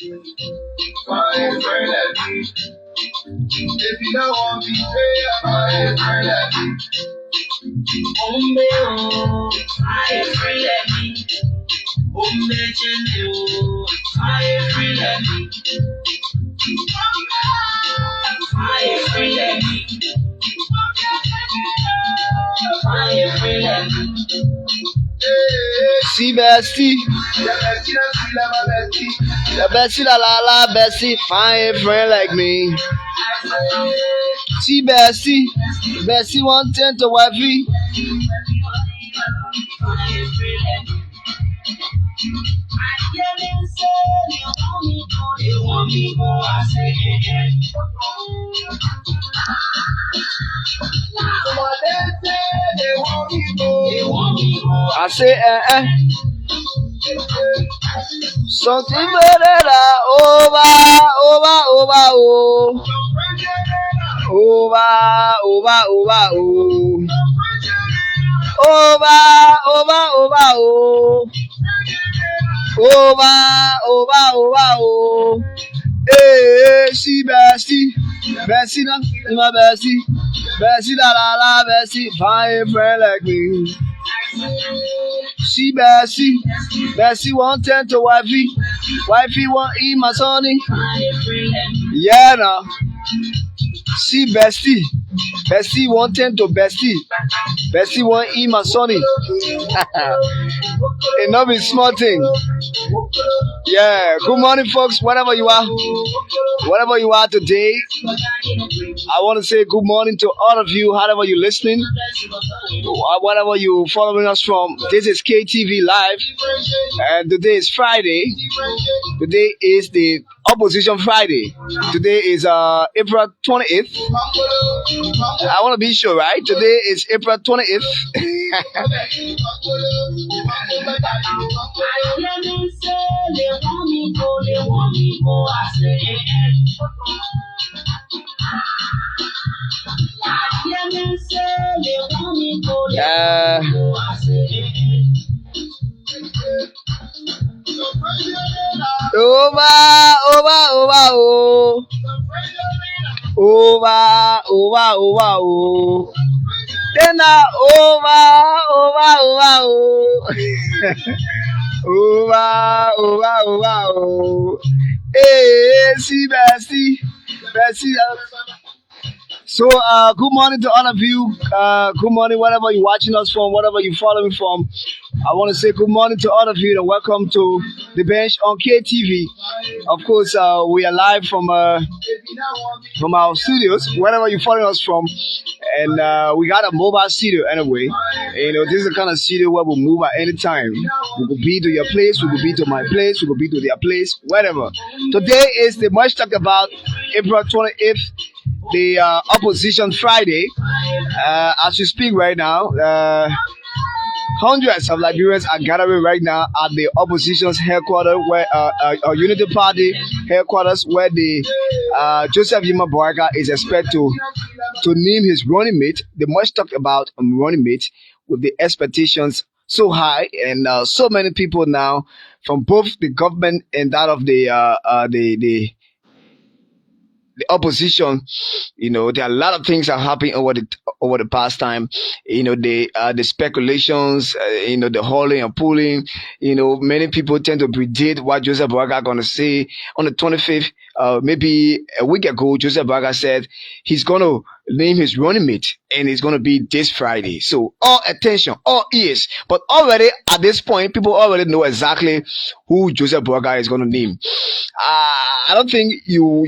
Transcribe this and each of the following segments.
Find a friend like me. If you don't want me, find a friend like me. Find a friend like me. Find a friend like me. Find a friend like me. Find a friend like me. See Bessie, the Bessie la la la Bessie, find a friend like me. See Bessie, Bessie 110 to wifey. I say something better over, oh. Over, oh. Hey, see Bessie, Bessie, my Bessie, Bessie, la, Bessie, find a friend like me. See Bessie, Bessie 110 to wifey, wifey won't eat my sonny. Yeah, now. See Bessie, Bessie 110 to Bessie, Bessie won't eat my sonny. It not be small thing. Yeah, good morning, folks. Wherever you are today, I want to say good morning to all of you, however you're listening, whatever you following us from. This is KaeTv Live, and today is Friday. Today is the Opposition Friday. Today is April 28th. I want to be sure, right? Today is April 28th. Over. Then over. Hey, see Bessie. So, good morning to all of you. Good morning, wherever you're watching us from, wherever you're following from. I want to say good morning to all of you and welcome to the bench on KaeTv. Of course, we are live from our studios, wherever you're following us from. And we got a mobile studio anyway. You know, this is the kind of studio where we move at any time. We could be to your place, we could be to my place, we could be to their place, wherever. Today is the much talked about April 28th. The Opposition Friday. As we speak right now, hundreds of Liberians are gathering right now at the opposition's headquarters, where Unity Party headquarters, where the Joseph Yima Boakai is expected to name his running mate, the much talked about running mate, with the expectations so high, and so many people now from both the government and that of the opposition. You know, there are a lot of things that are happening over the past time. You know, the speculations, you know, the hauling and pulling. You know, many people tend to predict what Joseph Boakai going to say on the 25th. Maybe a week ago, Joseph Boakai said he's going to name his running mate, and it's going to be this Friday. So all attention, all ears. But already at this point, people already know exactly who Joseph Boakai is going to name. I don't think you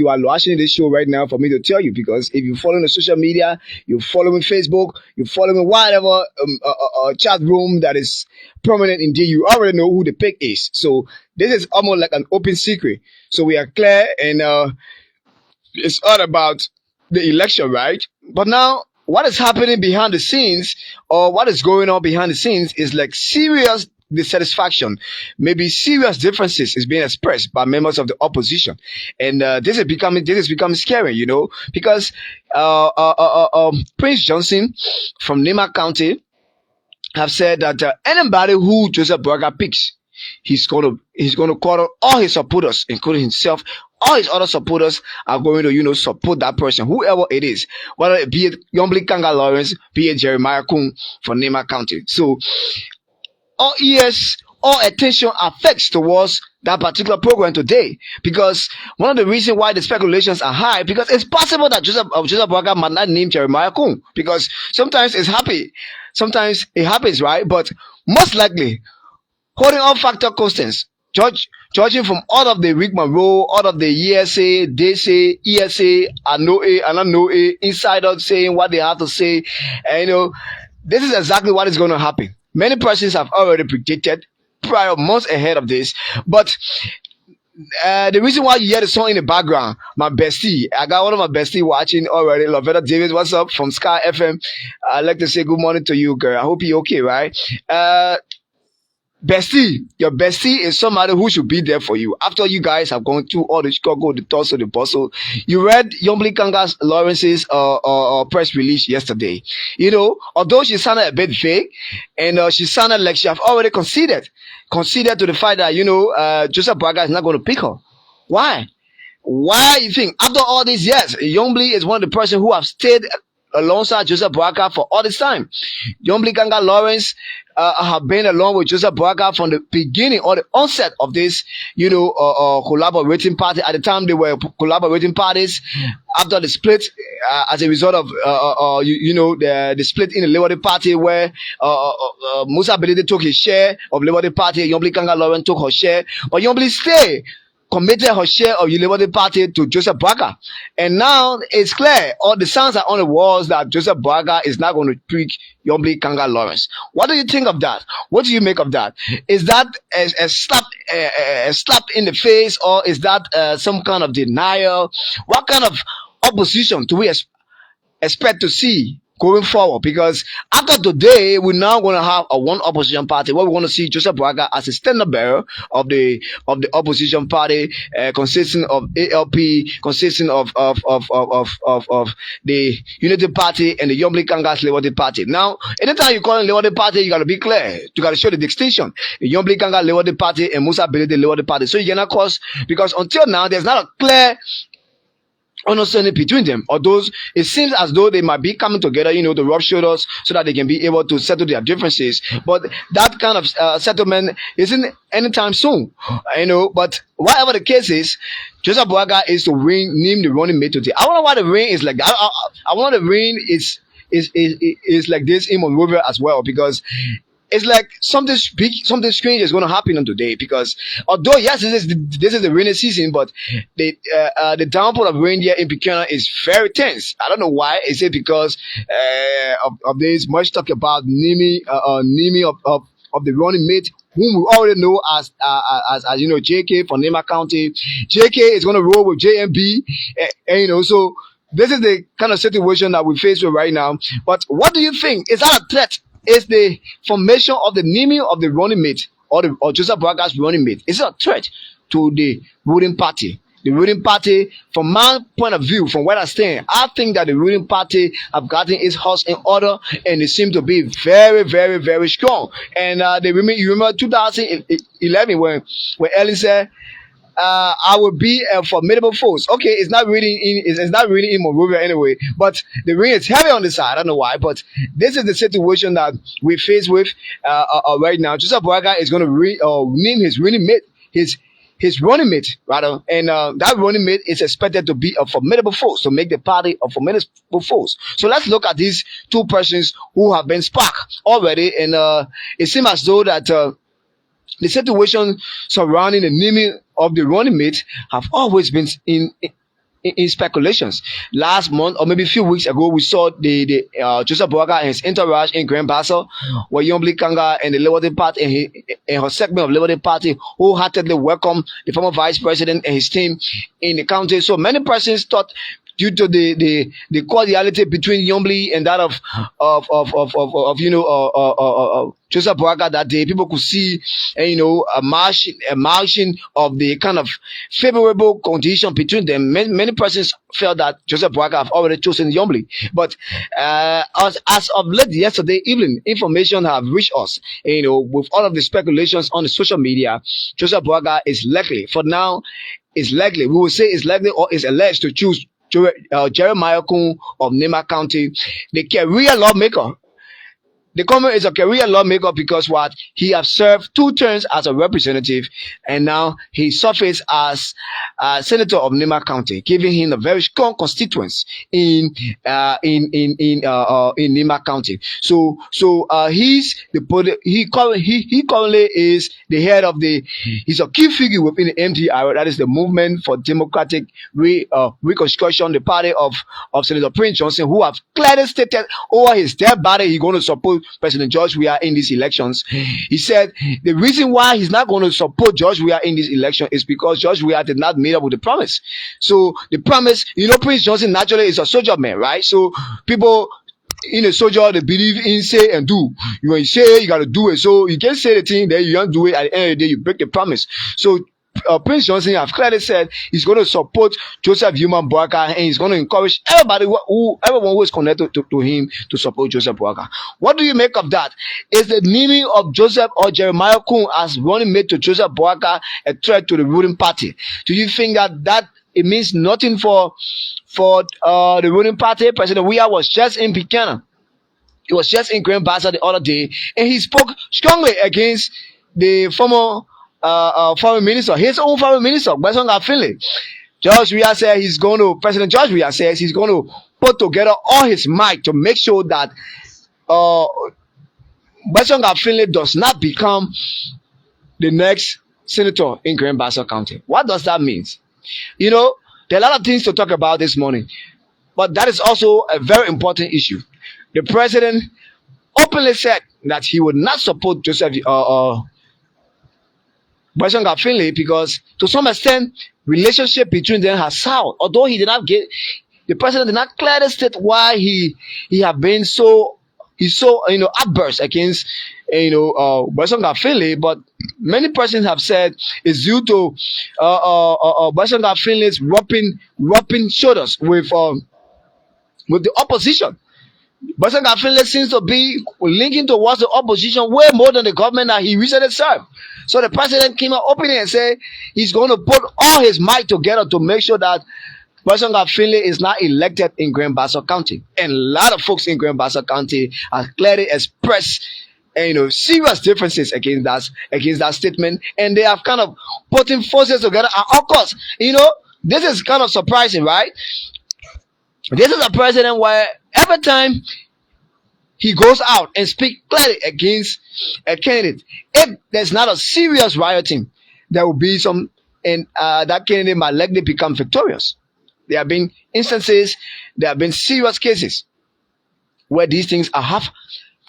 are watching this show right now for me to tell you, because if you're following the social media, you're following Facebook, you're following whatever chat room that is prominent indeed, you already know who the pick is. So this is almost like an open secret. So we are clear, and it's all about the election, right? But now, what is happening behind the scenes, or what is going on behind the scenes, is like serious dissatisfaction, maybe serious differences is being expressed by members of the opposition, and this is becoming scary, you know, because Prince Johnson from Nimba County have said that anybody who Joseph Boakai picks, he's gonna call all his supporters, including himself. All his other supporters are going to, support that person, whoever it is, whether it be it Nyonblee Karngar Lawrence, be it Jeremiah Koung from Nimba County. So all ears, all attention affects towards that particular program today, because one of the reasons why the speculations are high, because it's possible that Joseph Boakai might not name Jeremiah Koung, because sometimes it happens, right? But most likely, holding all factor constants, judging from all of the rigmarole, all of the ESA, they say, ESA, I know A, and I know A, insiders saying what they have to say, and this is exactly what is going to happen. Many persons have already predicted prior months ahead of this, but the reason why you hear the song in the background, my bestie, I got one of my bestie watching already, Lovetta Davis. What's up from Sky FM? I'd like to say good morning to you, girl. I hope you're okay, right? Bestie, your bestie is somebody who should be there for you. After you guys have gone through all the struggle, the tussle, the bustle, you read Nyonblee Karngar Lawrence's press release yesterday. Although she sounded a bit vague, and she sounded like she have already conceded to the fact that Joseph Boakai is not going to pick her. Why? Why you think after all these years, Nyonblee is one of the person who have stayed alongside Joseph Boakai for all this time? Nyonblee Karngar Lawrence have been along with Joseph Boakai from the beginning or the onset of this, collaborating party. At the time, they were collaborating parties. After the split, as a result of the split in the Liberty Party, where Musa Belede took his share of Liberty Party, Nyonblee Karngar Lawrence took her share, but Nyonblee stayed, committed her share of the Liberty Party to Joseph Boakai. And now it's clear, all the signs are on the walls that Joseph Boakai is not going to pick Nyonblee Karngar Lawrence. What do you think of that? What do you make of that? Is that a slap in the face, or is that some kind of denial? What kind of opposition do we expect to see going forward? Because after today, we're now going to have a one opposition party where we want to see Joseph Boakai as a standard bearer of the opposition party, consisting of ALP, consisting of the Unity Party and the Nyonblee Karngar Liberty Party. Now, anytime you call it Liberty Party, you got to be clear. You got to show the distinction. The Nyonblee Karngar Liberty Party and Musa Belede Liberty Party. So you cannot cause, because until now, there's not a clear understanding between them, although it seems as though they might be coming together, to rub shoulders so that they can be able to settle their differences. But that kind of settlement isn't anytime soon, But whatever the case is, Joseph Boakai is to name the running mate today. I don't know why the ring is like that. I want the ring is like this in Monrovia as well, because it's like something strange is going to happen on today, because although yes, this is the rainy season, but the downpour of rain here in Buchanan is very tense. I don't know why. Is it because of this much talk about Nimi of the running mate, whom we already know as JK from Nimba County. JK is going to roll with JMB, and so this is the kind of situation that we face with right now. But what do you think? Is that a threat? Is the formation of the naming of the running mate or Joseph Boakai's running mate, is it a threat to the ruling party? The ruling party, from my point of view, from where I stand, I think that the ruling party have gotten its house in order, and they seem to be very, very, very strong. And you remember 2011 when Ellen said, I will be a formidable force. Okay, it's not really in Monrovia anyway, but the ring is heavy on the side. I don't know why, but this is the situation that we face with right now. Joseph Boakai is going to name his running mate, his running mate rather, and that running mate is expected to be a formidable force, to make the party a formidable force. So let's look at these two persons who have been sparked already, and it seems as though that the situation surrounding the naming of the running mate have always been in speculations. Last month, or maybe a few weeks ago, we saw the Joseph Boakai and his entourage in Grand Basel, where Nyonblee Karngar and the Liberty Party and her segment of Liberty Party wholeheartedly welcomed the former vice president and his team in the county. So many persons thought due to the cordiality between Nyonblee and that of Joseph Boakai that day. People could see, a margin of the kind of favorable condition between them. Many persons felt that Joseph Boakai have already chosen Nyonblee, but as of late yesterday evening, information have reached us. With all of the speculations on the social media, Joseph Boakai is likely, for now, is likely. We will say is likely or is alleged to choose Jeremiah Koung of Nimba County, the career lawmaker. The comment is a career lawmaker because what he has served 2 terms as a representative, and now he surfaced as senator of Nimba County, giving him a very strong constituents in Nimba County. So he currently is the head of he's a key figure within the MDR, that is the Movement for Democratic Reconstruction, the party of Senator Prince Johnson, who have clearly stated over his dead body he's going to support President George Weah in these elections. He said the reason why he's not going to support George Weah in this election is because George Weah did not meet up with the promise. So the promise, Prince Johnson naturally is a soldier man, right? So people in a soldier, they believe in say and do. When you say, you got to do it. So you can't say the thing, then you don't do it. At the end of the day, you break the promise. So Prince Johnson have clearly said he's going to support Joseph Boakai, and he's going to encourage everyone who is connected to him to support Joseph Boakai. What do you make of that? Is the naming of Joseph or Jeremiah Koung as running mate to Joseph Boakai a threat to the ruling party? Do you think that it means nothing for the ruling party? President Weah was just in Buchanan. He was just in Grand Bassa the other day, and he spoke strongly against the former foreign minister, his own foreign minister, Besonga Finley. President George Weah says he's going to put together all his might to make sure that Besonga Finley does not become the next senator in Grand Bassa County. What does that mean? There are a lot of things to talk about this morning, but that is also a very important issue. The president openly said that he would not support Joseph Besonga Finley because to some extent relationship between them has soured. Although the president did not clearly state why he have been so adverse against Besonga Finley, but many persons have said it's due to Besonga Finley's rubbing shoulders with the opposition. Besonga Finley seems to be linking towards the opposition way more than the government that he recently served. So the president came out openly and said he's going to put all his might together to make sure that Besonga Finley is not elected in Grand Bassa County. And a lot of folks in Grand Bassa County have clearly expressed serious differences against that statement, and they have kind of putting forces together. And of course, this is kind of surprising, right? This is a president where every time he goes out and speaks clearly against a candidate, if there's not a serious rioting, there will be some, and that candidate might likely become victorious. There have been instances, there have been serious cases where these things have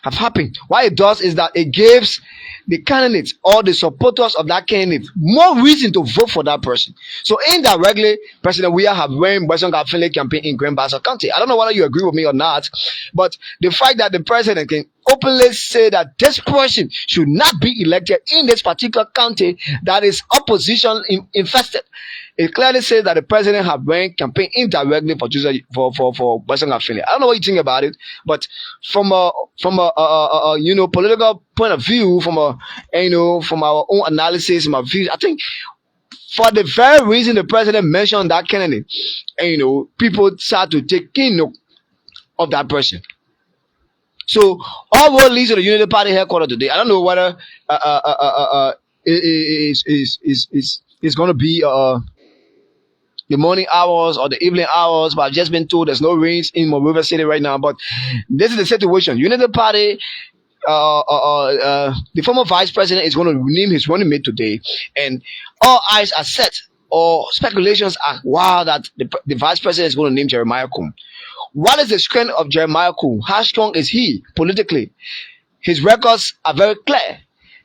happened. What it does is that it gives the candidates or the supporters of that candidate more reason to vote for that person. So indirectly, President Weah have run Besonga Finley campaign in Grand Bassa County. I don't know whether you agree with me or not, but the fact that the president can openly say that this person should not be elected in this particular county that is opposition infested, it clearly says that the president have run campaign indirectly for Besonga Finley. I don't know what you think about it, but from a political point of view, from our own analysis, my views, I think for the very reason the president mentioned that candidate, people start to take note of that person. So all road leads to the Unity Party headquarters today. I don't know whether it's going to be the morning hours or the evening hours, but I've just been told there's no rains in Monrovia City right now. But this is the situation. Unity Party, the former vice president is going to name his running mate today, and all eyes are set, or speculations are that the vice president is going to name Jeremiah Koung. What is the strength of Jeremiah Koung? How strong is he politically? His records are very clear.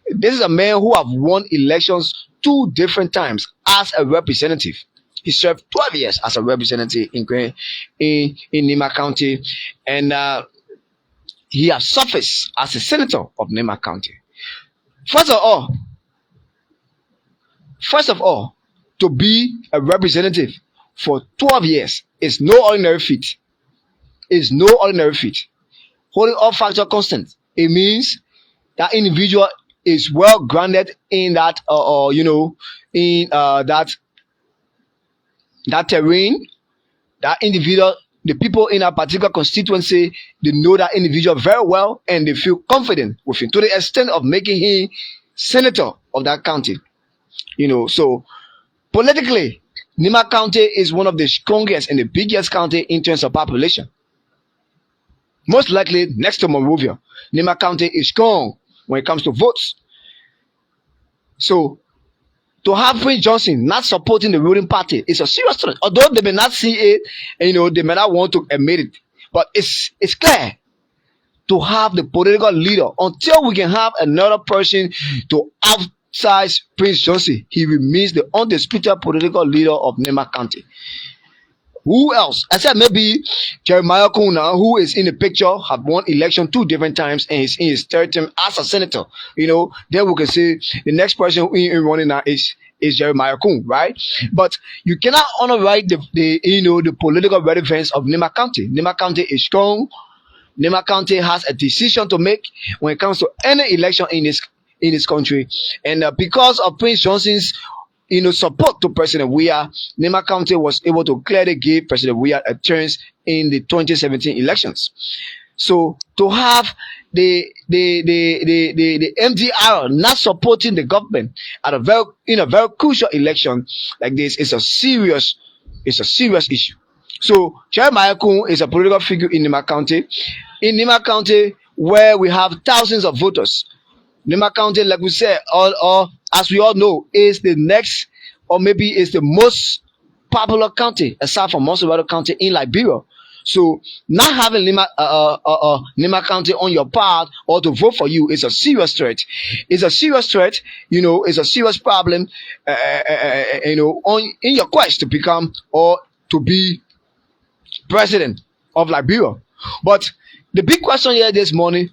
This is a man who have won elections 2 different times as a representative. He served 12 years as a representative in Nimba County, and he has surfaced as a senator of Nimba County. First of all, to be a representative for 12 years is no ordinary feat. Is no ordinary feat. Holding all factor constant, it means that individual is well grounded in that, in that terrain. That individual, the people in a particular constituency, they know that individual very well, and they feel confident with him to the extent of making him senator of that county. So politically, Nimba County is one of the strongest and the biggest county in terms of population. Most likely next to Monrovia, Nimba County is strong when it comes to votes. So to have Prince Johnson not supporting the ruling party is a serious threat. Although they may not see it, and they may not want to admit it, but it's clear to have the political leader until we can have another person to outsize Prince Johnson. He remains the undisputed political leader of Nimba County. Who else? I said maybe Jeremiah Koung, who is in the picture, have won election 2 different times and is in his 3rd term as a senator. Then we can say the next person in running now is Jeremiah Koung, right? But you cannot underwrite the political relevance of Nimba County. Nimba County is strong. Nimba County has a decision to make when it comes to any election in this country, and because of Prince Johnson's support to President Weah, Nimba County was able to clearly give President Weah a chance in the 2017 elections. So to have the MDR not supporting the government at a very crucial election like this is a serious issue. So Jeremiah Koung is a political figure in Nimba County. In Nimba County, where we have thousands of voters, Nimba County, like we said, or as we all know, is the next, or maybe is the most popular county aside from Monterey County in Liberia. So not having Nimba County on your part or to vote for you is a serious threat. It's a serious threat. It's a serious problem. In your quest to become or to be president of Liberia. But the big question here this morning: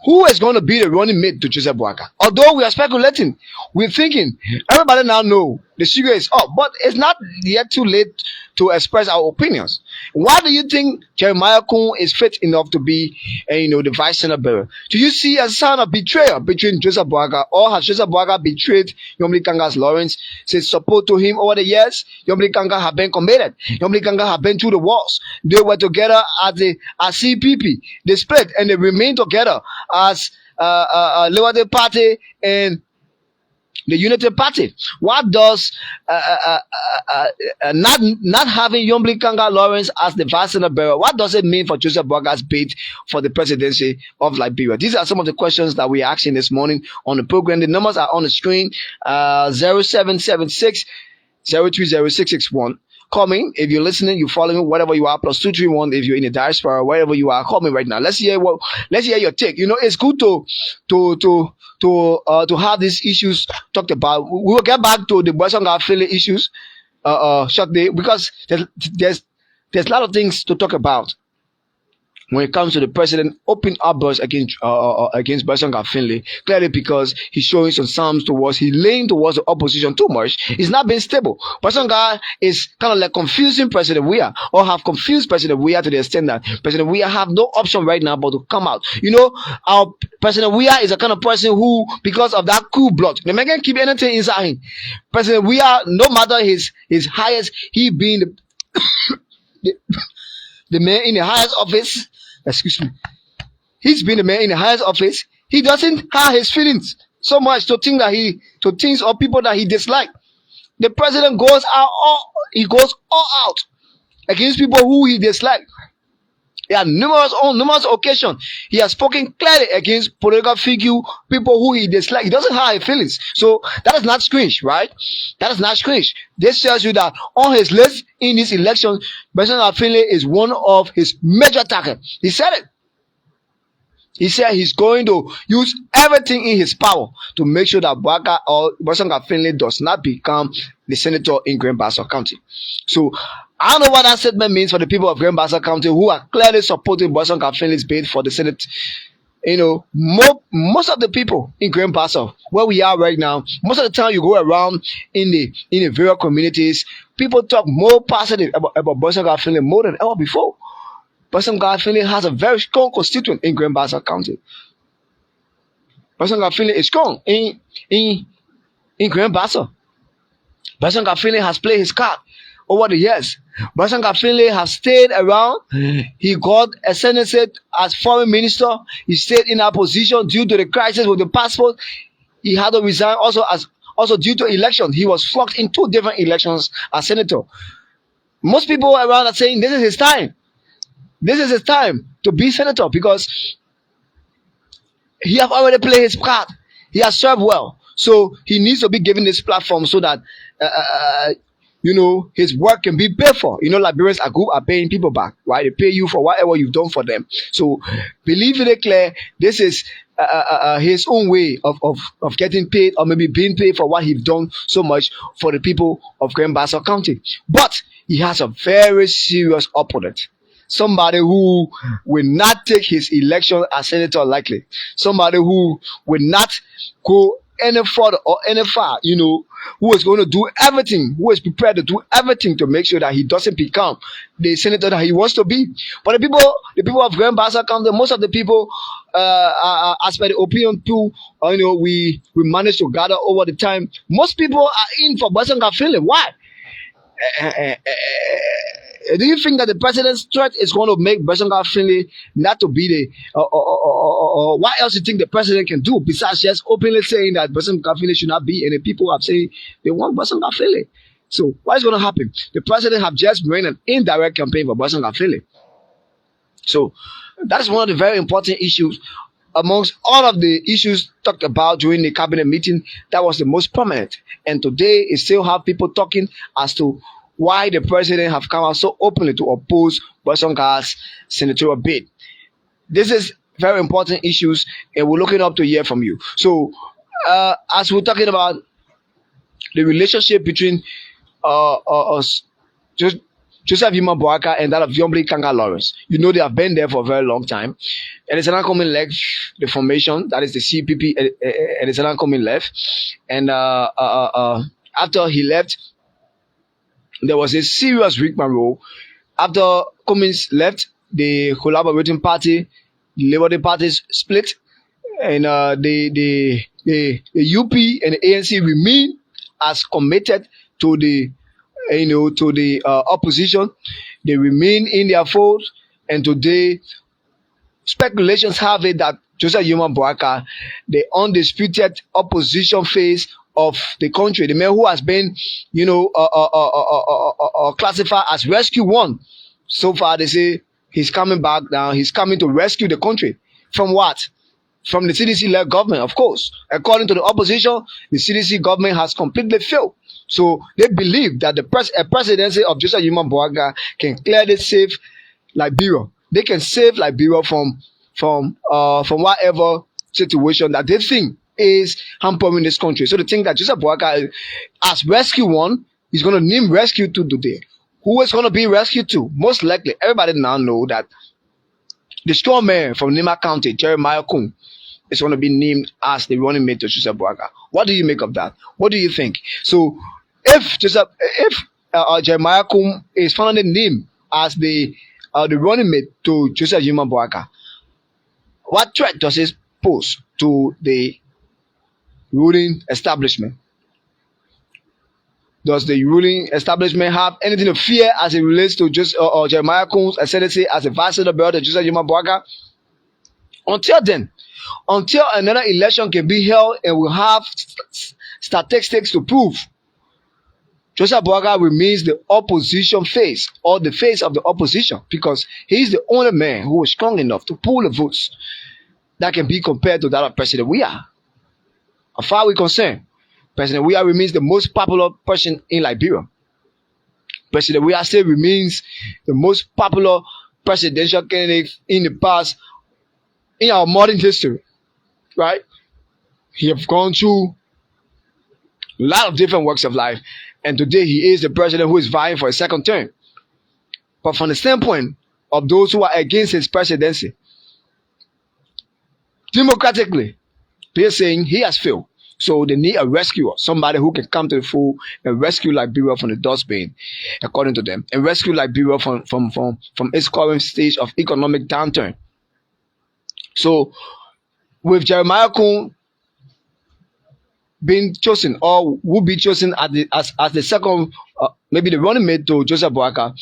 who is going to be the running mate to Joseph Boakai? Although we are speculating, we're thinking, everybody now know the sugar is up, but it's not yet too late to express our opinions. Why do you think Jeremiah Koung is fit enough to be, the vice senator bearer? Do you see a sign of betrayal between Joseph Boakai, or has Joseph Boakai betrayed Nyonblee Karngar Lawrence since support to him over the years? Nyonblee Karngar have been committed. Nyonblee Karngar have been through the walls. They were together as CPP. They split and they remain together as Liberty Party and the Unity Party. What does not having Nyonblee Karngar Lawrence as the vice senator bearer, what does it mean for Joseph Boakai's bid for the presidency of Liberia? These are some of the questions that we are asking this morning on the program. The numbers are on the screen: 0776 030 Call me if you're listening, you follow me, whatever you are, +231 if you're in the diaspora, wherever you are. Call me right now. Let's hear your take. It's good to have these issues talked about. We will get back to the Boakai affiliate issues shortly, because there's a lot of things to talk about when it comes to the president open outburst against Boakai Finley, clearly because he's showing some signs he's leaning towards the opposition too much. He's not being stable. Boakai is kind of like confusing President Weah, or have confused President Weah to the extent that President Weah have no option right now but to come out. Our President Weah is a kind of person who, because of that cool blood, the man can keep anything inside him. President Weah, no matter his highest, he being the man in the highest office. Excuse me. He's been the man in the highest office. He doesn't have his feelings so much to things or people that he dislikes. The president goes all out against people who he dislikes. On numerous occasions, he has spoken clearly against political figures, people who he dislikes. He doesn't have his feelings. So that is not strange, right? That is not strange. This tells you that on his list in this election, President Finley is one of his major targets. He said it. He said he's going to use everything in his power to make sure that Boakai or Boakai Finley does not become the senator in Grand Bassa County. So I don't know what that statement means for the people of Grand Bassa County who are clearly supporting Boakai Finley's bid for the Senate. You know, most of the people in Grand Bassa, where we are right now, most of the time you go around in the various communities, people talk more positive about Boakai Finley more than ever before. Boakai Finley has a very strong constituent in Grand Bassa County. Boakai Finley is strong in Grand Bassa. Boakai Finley has played his card over the years. Boakai Finley has stayed around. He got a Senate as foreign minister. He stayed in that position due to the crisis with the passport. He had to resign also due to election. He was flocked in 2 different elections as senator. Most people around are saying this is his time. This is his time to be senator because he have already played his part. He has served well. So he needs to be given this platform so that you know, his work can be paid for. You know, Liberians are paying people back, right? They pay you for whatever you've done for them. So believe it clear, this is his own way of getting paid, or maybe being paid for what he's done so much for the people of Grand Bassa County. But he has a very serious opponent. Somebody who will not take his election as senator lightly. Somebody who will not go any further or any far, you know, who is going to do everything, who is prepared to do everything to make sure that he doesn't become the senator that he wants to be. But the people of Grand Bassa County, most of the people, as per the opinion pool, you know, we managed to gather over the time, most people are in for Boakai Finley. Why? Do you think that the president's threat is going to make Boakai Finley not to be the what else do you think the president can do besides just openly saying that Boakai Finley should not be, and the people have said they want Boakai Finley? So what is going to happen? The president have just ran an indirect campaign for Boakai Finley. So that is one of the very important issues amongst all of the issues talked about during the cabinet meeting. That was the most prominent, and today it still have people talking as to why the president have come out so openly to oppose Boakai's senatorial bid. This is very important issues, and we're looking up to hear from you. So, as we're talking about the relationship between Joseph Yuma Boakai and that of Nyonblee Karngar Lawrence, you know they have been there for a very long time. And it's an coming left the formation, that is the CPP, and it's an coming left. And after he left, there was a serious rigmarole. After Cummins left, the collaborating party, the Labour Party split, and the UP and the ANC remain as committed to the opposition. They remain in their fold, and today speculations have it that Joseph Yuma Boakai, the undisputed opposition face of the country, the man who has been, classified as Rescue One. So far, they say he's coming back now. He's coming to rescue the country from what? From the CDC-led government, of course. According to the opposition, the CDC government has completely failed. So they believe that a presidency of Joseph Yuma Boakai can clearly save Liberia. They can save Liberia from whatever situation that they think is hampering this country. So they think that Joseph Boakai, as Rescue One, is going to name Rescue Two today. Who is going to be Rescue Two? Most likely, everybody now know that the strong man from Nimba County, Jeremiah Koung, is going to be named as the running mate to Joseph Boakai. What do you make of that? What do you think? So if Jeremiah Koung is finally named as the running mate to Joseph Yuma Boakai, what threat does it pose to the ruling establishment? Does the ruling establishment have anything to fear as it relates to Jeremiah Koung's ascendancy as a vice senator to Joseph Yuma Boakai? Until then, until another election can be held and we have statistics to prove, Joseph Boakai remains the opposition face, or the face of the opposition, because he's the only man who is strong enough to pull the votes that can be compared to that of President Weah. As far as we're concerned, President Weah remains the most popular person in Liberia. President Weah still remains the most popular presidential candidate in the past in our modern history, right? He have gone through a lot of different walks of life, and today he is the president who is vying for a second term. But from the standpoint of those who are against his presidency, democratically, they're saying he has failed. So they need a rescuer, somebody who can come to the fore and rescue Liberia from the dustbin, according to them, and rescue Liberia from its current stage of economic downturn. So with Jeremiah Koung being chosen, or will be chosen as the second, maybe the running mate to Joseph Boakai,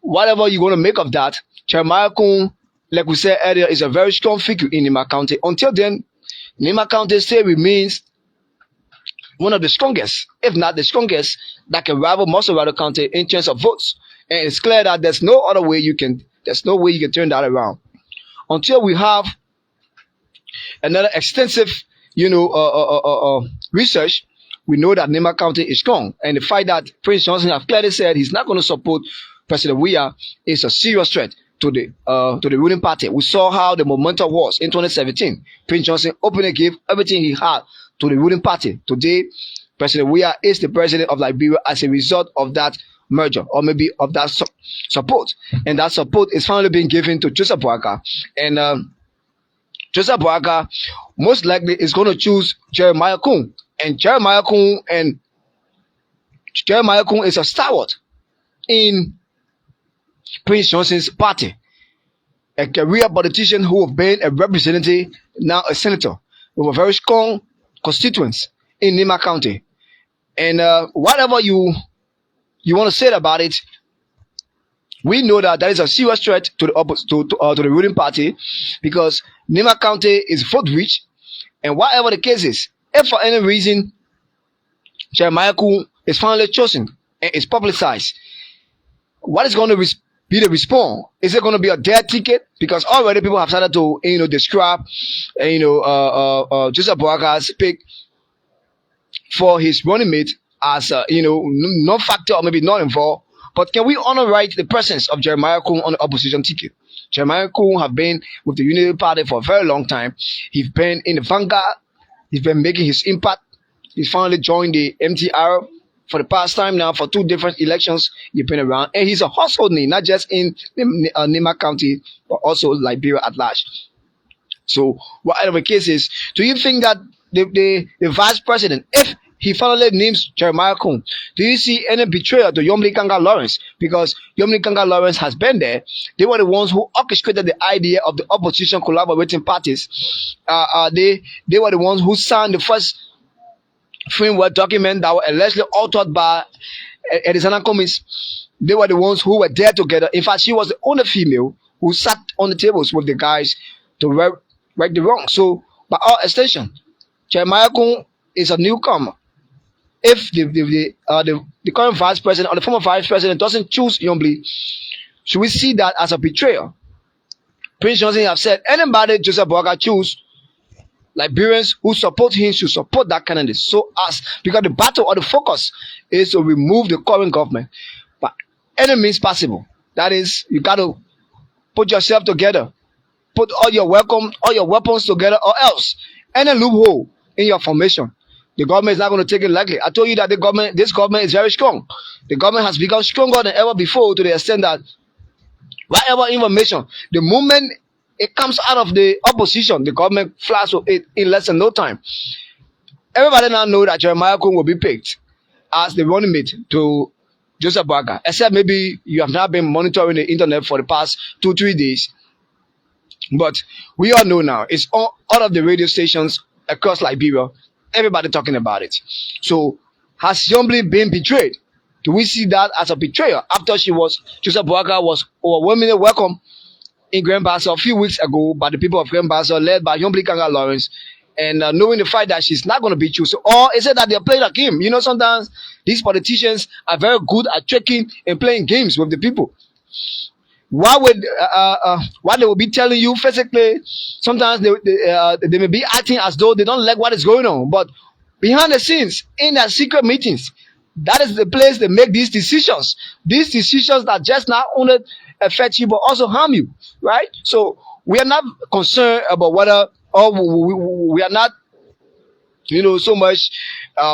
whatever you're going to make of that, Jeremiah Koung, like we said earlier, is a very strong figure in Nimba County. Until then, Nimba County still remains one of the strongest, if not the strongest, that can rival Mosorado County in terms of votes. And it's clear that there's no way you can turn that around until we have another extensive, research. We know that Nimba County is strong, and the fact that Prince Johnson has clearly said he's not going to support President Weah is a serious threat to the ruling party. We saw how the momentum was in 2017. Prince Johnson openly gave everything he had to the ruling party. Today, President Weah is the president of Liberia as a result of that merger, or maybe of that support. And that support is finally being given to Joseph Boakai. And Joseph Boakai most likely is going to choose Jeremiah Koung. And Jeremiah Koung is a stalwart in Prince Johnson's party, a career politician who has been a representative, now a senator, with a very strong constituents in Nimba County. And whatever you want to say about it, we know that is a serious threat to the ruling party, because Nimba County is vote rich, and whatever the case is, if for any reason Jeremiah Koung is finally chosen and is publicized, what is going to be the response? Is it going to be a dead ticket? Because already people have started to describe Joseph Boakai's pick for his running mate as non-factor or maybe not involved. But can we honor the presence of Jeremiah Koung on the opposition ticket? Jeremiah Koung have been with the Unity Party for a very long time. He's been in the vanguard. He's been making his impact. He's finally joined the MTR for the past time now. For 2 different elections he's been around, and he's a household name, not just in Nimba County, but also Liberia at large. So whatever the case is, do you think that the vice president, if he finally names Jeremiah Koung, do you see any betrayal to Nyonblee Karngar Lawrence? Because Nyonblee Karngar Lawrence has been there. They were the ones who orchestrated the idea of the opposition collaborating parties. They were the ones who signed the first framework document that were allegedly authored by Edisana Cummins. They were the ones who were there together. In fact, she was the only female who sat on the tables with the guys to right the wrong. So, by all extension, Jeremiah Koung is a newcomer. If the current vice president or the former vice president doesn't choose Nyonblee, should we see that as a betrayal? Prince Johnson have said anybody Joseph Boakai choose, Liberians who support him should support that candidate. So because the battle or the focus is to remove the current government by any means possible. That is, you got to put yourself together, put all your weapons together, or else any loophole in your formation, the government is not going to take it lightly. I told you that this government is very strong. The government has become stronger than ever before, to the extent that whatever information, the moment it comes out of the opposition, the government flies with it in less than no time. Everybody now know that Jeremiah Koung will be picked as the running mate to Joseph Boakai, except maybe you have not been monitoring the internet for the past 2-3 days. But we all know now, it's all of the radio stations across Liberia, everybody talking about it. So has Nyonblee been betrayed? Do we see that as a betrayal after Joseph Boakai was overwhelmingly welcome in Grand Bassa a few weeks ago by the people of Grand Bassa, led by Nyonblee Karngar Lawrence, and knowing the fact that she's not going to be chosen? Or is it that they're playing a game? Sometimes these politicians are very good at tricking and playing games with the people. What they will be telling you physically, sometimes they may be acting as though they don't like what is going on, but behind the scenes, in their secret meetings, that is the place they make these decisions. These decisions that just not only affect you but also harm you, right? So we are not concerned about whether, or we are not, so much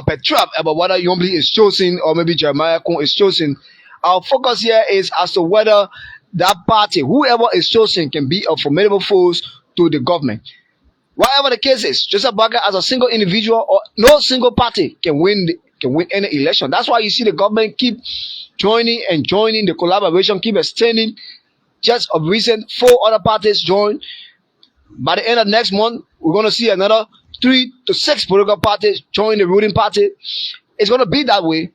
perturbed about whether Nyonblee is chosen or maybe Jeremiah Koung is chosen. Our focus here is as to whether that party, whoever is chosen, can be a formidable force to the government. Whatever the case is, Joseph Boakai as a single individual or no single party can win any election. That's why you see the government keep joining, the collaboration keep extending. Just of recent, 4 other parties joined. By the end of next month, we're going to see another 3 to 6 political parties join the ruling party. It's going to be that way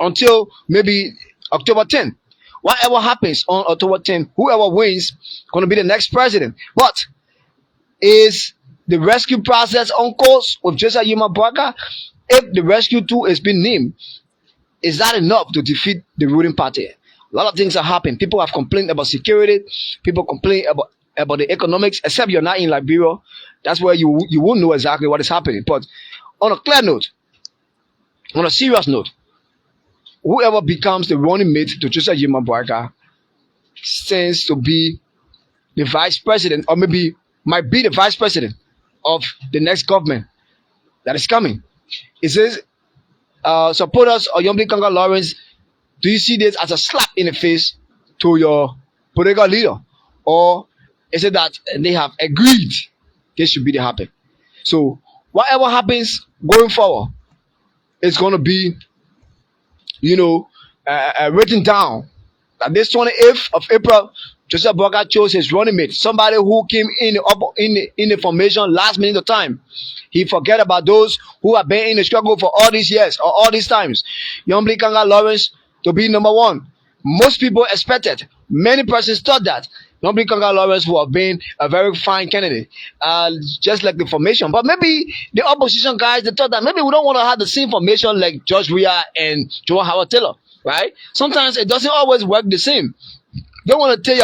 until maybe October 10th. Whatever happens on October 10th, whoever wins is going to be the next president. But is the rescue process on course with Jeremiah Boakai? If the rescue tool is being named, is that enough to defeat the ruling party? A lot of things are happening. People have complained about security. People complain about the economics. Except you're not in Liberia, that's where you won't know exactly what is happening. But on a clear note, on a serious note, whoever becomes the running mate to Jeremiah Boakai stands to be the vice president, or maybe might be the vice president of the next government that is coming. It says, supporters of Nyonblee Karngar Lawrence, do you see this as a slap in the face to your political leader? Or is it that they have agreed this should be the happen? So whatever happens going forward, it's going to be, written down that this 28th of April, Joseph Boakai chose his running mate, somebody who came in the formation last minute of time. He forget about those who have been in the struggle for all these years or all these times. Nyonblee Karngar Lawrence to be number 1. Most people expected, many persons thought that Nyonblee Karngar Lawrence would have been a very fine candidate, just like the formation. But maybe the opposition guys, they thought that maybe we don't want to have the same formation like George Weah and Joe Howard Taylor, right? Sometimes it doesn't always work the same. You don't want to tell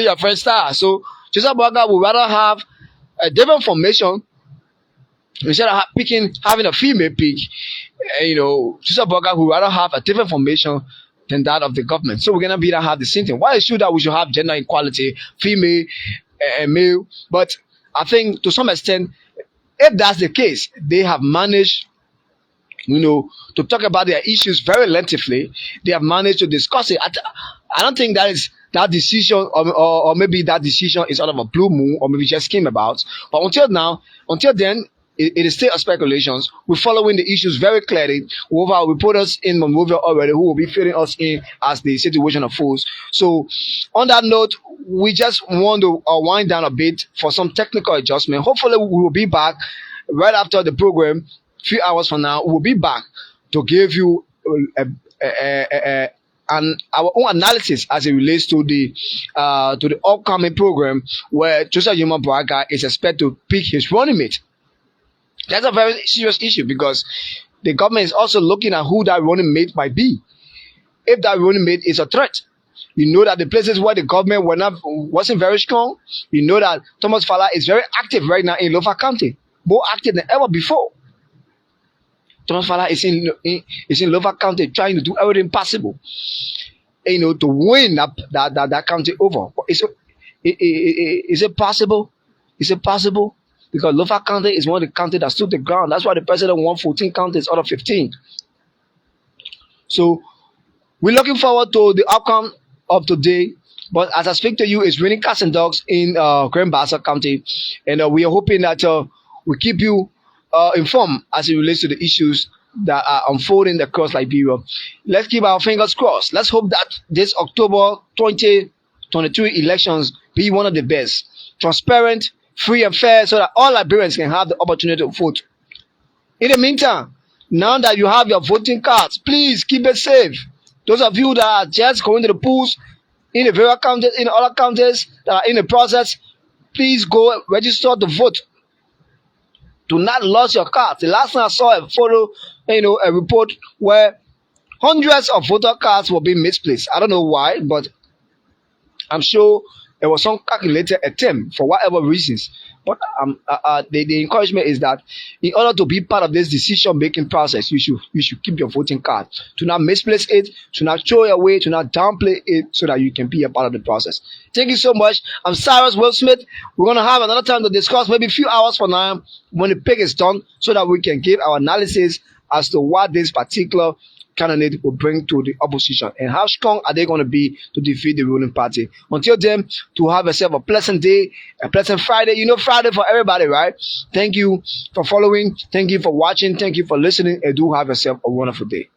your friend star. So Joseph Boakai would rather have a different formation instead of having a female pick. Joseph Boakai would rather have a different formation than that of the government. So we're gonna have the same thing. Why is it that we should have gender equality, female and male? But I think to some extent, if that's the case, they have managed, to talk about their issues very lengthily. They have managed to discuss it. I don't think that decision, or maybe that decision is out of a blue moon, or maybe just came about. But until then, it is still a speculations. We're following the issues very clearly. We have our reporters in Monrovia already who will be filling us in as the situation unfolds. So, on that note, we just want to wind down a bit for some technical adjustment. Hopefully, we will be back right after the program. A few hours from now, we'll be back to give you our own analysis as it relates to the upcoming program where Jeremiah Boakai is expected to pick his running mate. That's a very serious issue because the government is also looking at who that running mate might be. If that running mate is a threat, that the places where the government wasn't very strong, that Thomas Fala is very active right now in Lofa County, more active than ever before. Thomas Fala is in Lofa County trying to do everything possible, to win that county over. Is it possible? Is it possible? Because Lofa County is one of the counties that stood the ground. That's why the president won 14 counties out of 15. So we're looking forward to the outcome of today. But as I speak to you, it's raining cats and dogs in Grand Bassa County, and we are hoping that we keep you informed as it relates to the issues that are unfolding across Liberia. Let's keep our fingers crossed. Let's hope that this October 2023 elections be one of the best, transparent, free and fair, so that all Liberians can have the opportunity to vote. In the meantime, now that you have your voting cards, please keep it safe. Those of you that are just going to the polls in the various counties, in other counties that are in the process, please go register to vote. Do not lose your cards. The last time I saw a photo, a report where hundreds of voter cards were being misplaced. I don't know why, but I'm sure It was some calculated attempt for whatever reasons. But the encouragement is that in order to be part of this decision-making process, you should keep your voting card. To not misplace it, to not throw it away, to not downplay it, so that you can be a part of the process. Thank you so much. I'm Cyrus Will Smith. We're going to have another time to discuss, maybe a few hours from now, when the pick is done, so that we can give our analysis as to what this particular candidate will bring to the opposition and how strong are they going to be to defeat the ruling party. Until then, to have yourself a pleasant day, a pleasant Friday. You know, Friday for everybody, right? Thank you for following. Thank you for watching. Thank you for listening, and do have yourself a wonderful day.